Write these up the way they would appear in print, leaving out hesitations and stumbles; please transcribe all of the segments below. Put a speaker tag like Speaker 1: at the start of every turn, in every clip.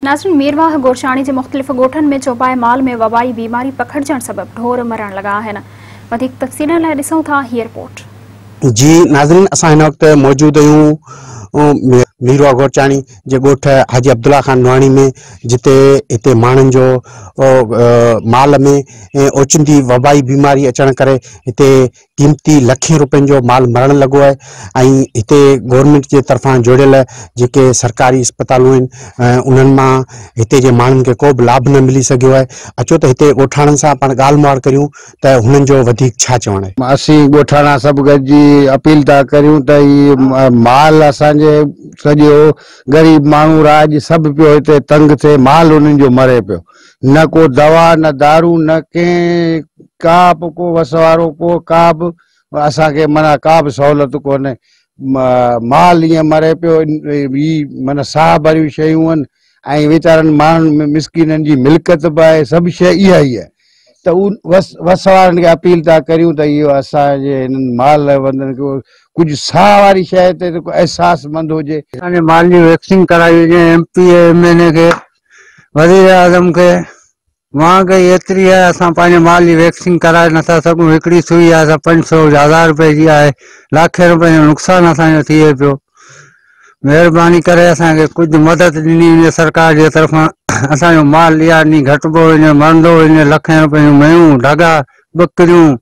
Speaker 1: नाज़रीन, मीरवाह गोरशाणी के मुख्तलिफ़ गोठन में चौपाए माल में वबाई बीमारी पखड़जण सबब ढोर मरण लगा आहिनि। वधीक तफ़सील लाइ ॾिसूं था ही रिपोर्ट।
Speaker 2: जी नाज़रीन, असां हिन वक्त मौजूद आहियूं मीरवाह गोरचाणी जे गोठ हाजी अब्दुल्ला खान नवाणी में, जिते हिते माण्हुनि जो माल में ओचिंती वबाई बीमारी अचण करे हिते कीमती लखें रुपयनि जो माल मरण लगो है। ऐं हिते गवर्नमेंट जे तरफां जोड़ियल जेके सरकारी अस्पतालूं आहिनि उन्हनि मां हिते जे माण्हुनि खे को बि लाभ न मिली सघियो आहे। अचो त हिते ॻोठाणनि सां पाण ॻाल्हि मुआर करियूं त हुननि जो वधीक छा चवणु आहे।
Speaker 3: असीं ॻोठाणा सभु गॾिजी अपील था करियूं त ई माल असांजे सॼो ग़रीब माण्हू राज सभु पियो हिते तंग थिए, माल उन्हनि जो मरे पियो, न को दवा न दारू न कंहिं का बि को वसवारो को का बि असांखे माना का बि सहूलियत कोन्हे। माल ईअं मरे पियो, ई माना साह भरियूं शयूं आहिनि ऐं वीचारनि माण्हुनि मिसकिननि जी मिल्कियत बि आहे, सभु शइ इहा ई आहे। त वसवारनि खे अपील था करियूं त इहो असांजे हिननि माल लाइ वञनि कुझु साह वारी शइ ते को अहसासमंद हुजे।
Speaker 4: असांजे माल जी वैक्सीन कराई हुजे, MP MNA खे वज़ीर आज़म खे वहाँ के एतिरी है, असां पंहिंजे माल जी वैक्सीन कराए नथा सघूं। हिकिड़ी सुई आहे 500,000 रुपए जी आहे, लाखे रुपए जो नुक़सानु असांजो थिए पियो। महिरबानी करे असांखे कुझु मदद ॾिनी वञे सरकार जे तरफ़ां। असांजो माल इहा ॾींहुं घटिबो वञे, मरंदो वञे, लखें रुपए जूं मेंहूं ढगा ॿकरियूं।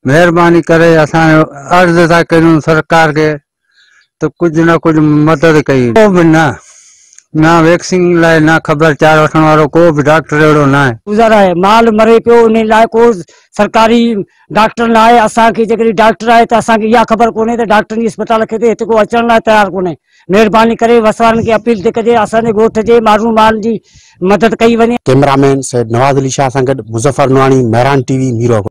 Speaker 4: महिरबानी करे असांजो अर्ज़ु था करियूं सरकार खे तो कुछ ना कुछ मदद कई। को भी ना वैक्सीन लाए ना खबरचार वठण वारो को भी डॉक्टर अहिड़ो ना आहे।
Speaker 5: गुज़ारा है, माल मरे पियो, उन लाइ को सरकारी डॉक्टर ना आहे। असांखे जेकॾहिं डॉक्टर आहे त असांखे इहा ख़बर कोन्हे त डॉक्टरनि जी अस्पताल खे हिते को अचण लाइ तयार कोन्हे। महिरबानी करे वसवारनि खे अपील थी कजे असांजे ॻोठ जे माण्हू माल जी मदद कई वञे।
Speaker 2: कैमरामैन सैयद नवाज़ अली शाह सां गॾु मुज़फ़र नवाणी, महरान TV, मीरवाह।